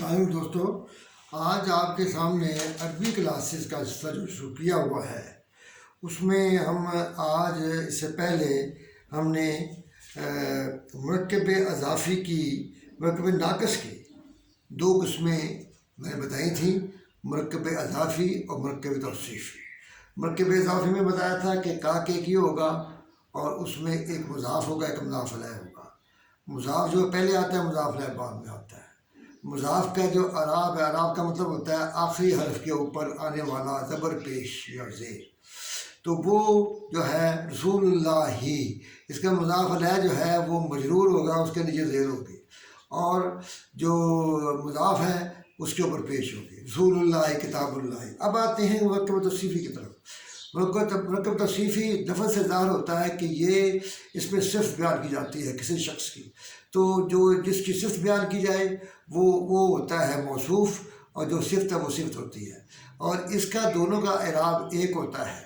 السلام دوستو، آج آپ کے سامنے عربی کلاسز کا حصہ جو شروع کیا ہوا ہے اس میں ہم آج اس سے پہلے ہم نے مرکب اضافی کی مرکب ناقص کی دو قسمیں میں نے بتائی تھیں، مرکب اضافی اور مرکب توصیفی۔ مرکب اضافی میں بتایا تھا کہ کا کی ہوگا اور اس میں ایک مضاف ہوگا، ایک مضاف الیہ ہوگا۔ مضاف جو پہلے آتا ہے، مضاف الیہ بعد میں آتا ہے۔ مضاف کا جو اعراب ہے، اعراب کا مطلب ہوتا ہے آخری حرف کے اوپر آنے والا زبر پیش یا زیر، تو وہ جو ہے رسول اللہ ہی، اس کا مضاف الیہ جو ہے وہ مجرور ہوگا، اس کے نیچے زیر ہوگی، اور جو مضاف ہے اس کے اوپر پیش ہوگی، رسول اللہ کتاب اللہ۔ اب آتے ہیں مرکب توصیفی کی طرف۔ مرکب توصیفی لفظ سے ظاہر ہوتا ہے کہ یہ اس میں صفت بیان کی جاتی ہے کسی شخص کی، تو جو جس کی صفت بیان کی جائے وہ ہوتا ہے موصوف، اور جو صفت ہے وہ صفت ہوتی ہے، اور اس کا دونوں کا اعراب ایک ہوتا ہے،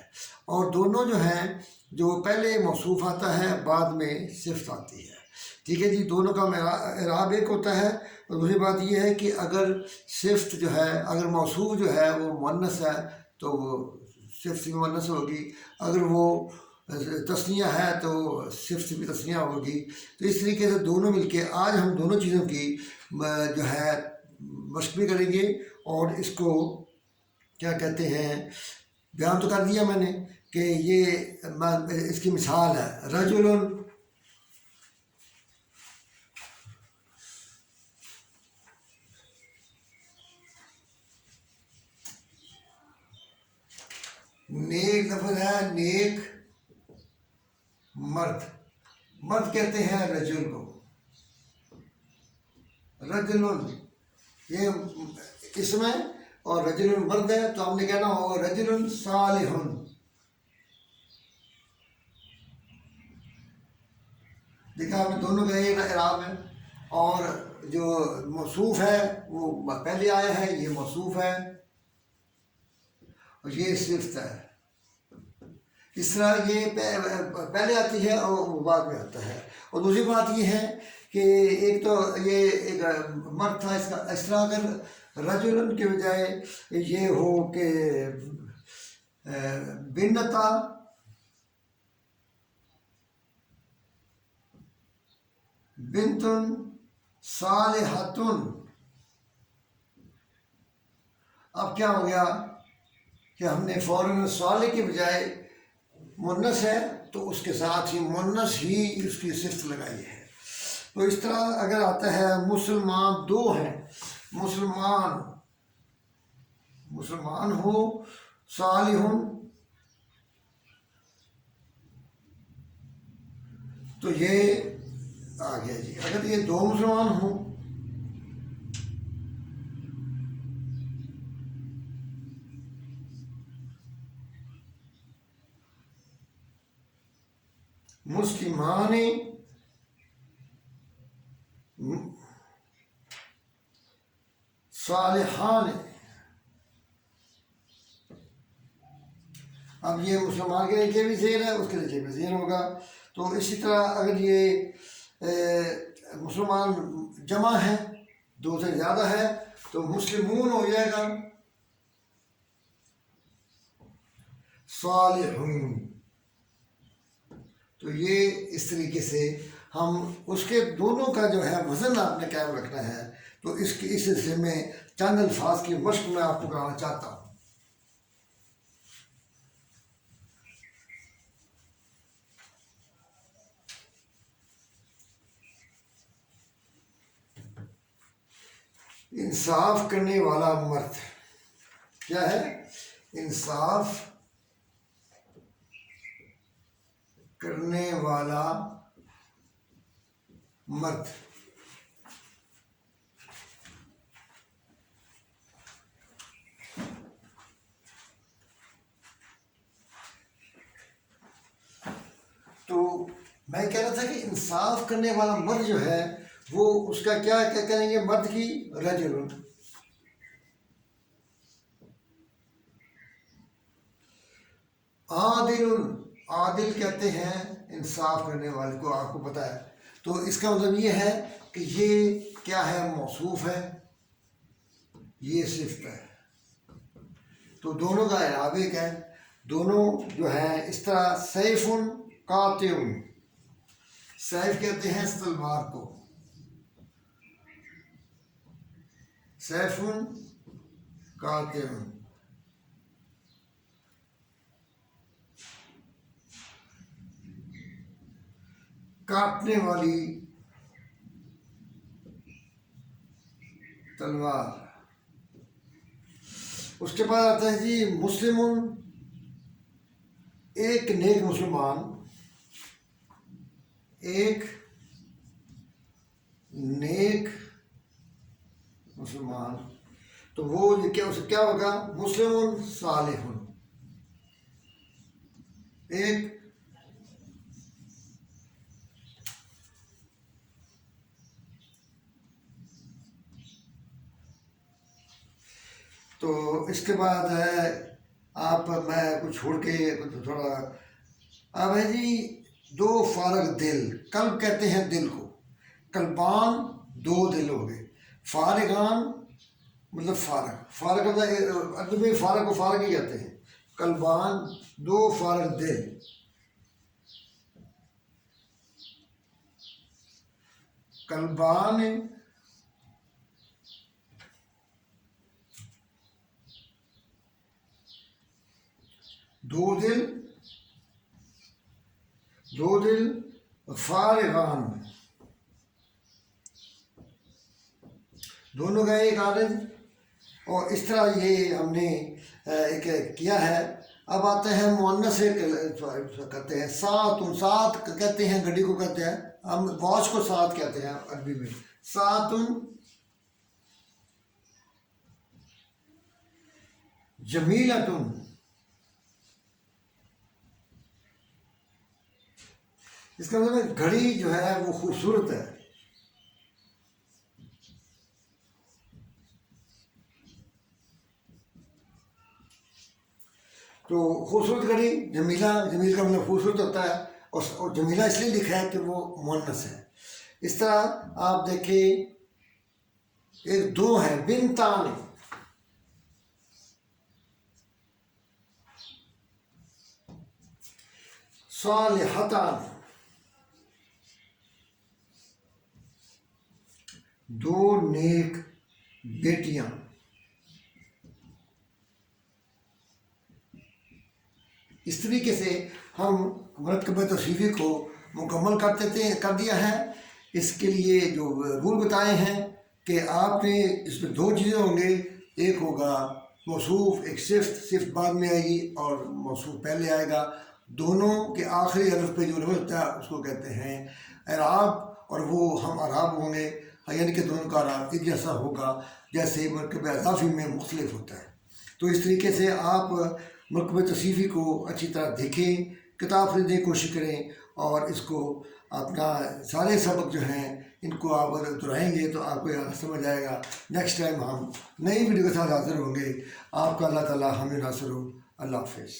اور دونوں جو ہیں جو پہلے موصوف آتا ہے بعد میں صفت آتی ہے، ٹھیک ہے جی، دونوں کا اعراب ایک ہوتا ہے۔ اور دوسری بات یہ ہے کہ اگر صفت جو ہے، اگر موصوف جو ہے وہ مؤنث ہے تو وہ صفت بھی مؤنث ہوگی، اگر وہ تثنیہ ہے تو صفت بھی تثنیہ ہوگی۔ تو اس طریقے سے دونوں مل کے آج ہم دونوں چیزوں کی جو ہے مشق بھی کریں گے، اور اس کو کیا کہتے ہیں، بیان تو کر دیا میں نے کہ یہ اس کی مثال ہے رجل، نیک لفظ ہے، نیک مرد، مرد کہتے ہیں رجل کو، رجل یہ اسم ہے اور رجل مرد ہے، تو ہم نے کہنا ہوگا رجل صالح۔ دیکھا آپ نے دونوں کا ایک اعراب ہے، اور جو موصوف ہے وہ پہلے آیا ہے، یہ موصوف ہے اور یہ صفت ہے۔ اس طرح یہ پہلے آتی ہے اور وہ بعد میں آتا ہے۔ اور دوسری بات یہ ہے کہ ایک تو یہ ایک مرد تھا، اس طرح اگر رجل کے بجائے یہ ہو کہ بنتا، بنتن صالحتن، اب کیا ہو گیا کہ ہم نے فوراً صالح کے بجائے مؤنث ہے تو اس کے ساتھ ہی مؤنث ہی اس کی صفت لگائی ہے۔ تو اس طرح اگر آتا ہے مسلمان دو ہیں، مسلمان ہو صالح، تو یہ آ گیا جی۔ اگر یہ دو مسلمان ہوں، مسلمان صالحان، اب یہ مسلمان کے نیچے بھی زیر ہے، اس کے نیچے بھی زیر ہوگا۔ تو اسی طرح اگر یہ مسلمان جمع ہے، دو سے زیادہ ہے، تو مسلمون ہو جائے گا، صالحون۔ تو یہ اس طریقے سے ہم اس کے دونوں کا جو ہے وزن آپ نے قائم رکھنا ہے۔ تو اس سلسلے میں چند الفاظ کی مشق میں آپ کو کرانا چاہتا ہوں۔ انصاف کرنے والا مرد کیا ہے؟ انصاف کرنے والا مرد۔ تو میں کہہ رہا تھا کہ انصاف کرنے والا مرد جو ہے وہ اس کا کیا کریں گے مرد کی؟ رجل۔ عادل، عادل کہتے ہیں انصاف کرنے والے کو، آپ کو پتہ ہے۔ تو اس کا مطلب یہ ہے کہ یہ کیا ہے؟ موصوف ہے، یہ صفت ہے. تو دونوں کا اعراب ایک ہے. دونوں جو ہیں اس طرح سیف قاطع، سیف کہتے ہیں اس تلوار کو، سیف قاطع، کاٹنے والی تلوار. اس کے بعد آتا ہے جی مسلم، ایک نیک مسلمان، ایک نیک مسلمان. تو وہ کیا اسے کیا ہوگا؟ مسلم صالح. ایک تو اس کے بعد ہے آپ، میں کچھ چھوڑ کے تھوڑا اب ہے جی دو فارغ دل. قلب کہتے ہیں دل کو، قلبان دو دل ہو گئے. فارغان مطلب فارغ، فارغ عربی میں فارغ کو فارغ ہی کہتے ہیں. قلبان دو فارغ دل. قلبان دو دل، دو دل فارغان، دونوں کا ایک عدد. اور اس طرح یہ ہم نے ایک کیا ہے. اب آتے ہیں مؤنث سے کہتے ہیں سات. سات کہتے ہیں گھڑی کو، کہتے ہیں ہم واچ کو سات کہتے ہیں عربی میں. سات جمیلۃ، اس کا مطلب ہے گھڑی جو ہے وہ خوبصورت ہے. تو خوبصورت گھڑی جمیلہ، جمیل کا مطلب خوبصورت ہوتا ہے، اور جمیلہ اس لیے لکھا ہے کہ وہ مؤنث ہے. اس طرح آپ دیکھیں ایک دو ہے بنتان، صالحتان، دو نیک بیٹیاں. اس طریقے سے ہم مرکب توصیفی کو مکمل کر دیا ہے. اس کے لیے جو رول بتائے ہیں کہ آپ نے اس میں دو چیزیں ہوں گے. ایک ہوگا موصوف، ایک صفت بعد میں آئے گی اور موصوف پہلے آئے گا. دونوں کے آخری حرف پہ جو لفظ ہوتا ہے اس کو کہتے ہیں اعراب، اور وہ ہم اعراب ہوں گے، یعنی کہ دونوں کا اعراب ایک جیسا ہوگا جیسے مرکب اضافی میں مختلف ہوتا ہے. تو اس طریقے سے آپ مرکب توصیفی کو اچھی طرح دیکھیں، کتاب خریدنے کی کوشش کریں، اور اس کو اپنا سارے سبق جو ہیں ان کو آپ اگر دہرائیں گے تو آپ کو سمجھ آئے گا. نیکسٹ ٹائم ہم نئی ویڈیو کے ساتھ حاضر ہوں گے. آپ کا اللہ تعالیٰ ہمیں ناصر ہو. اللہ حافظ.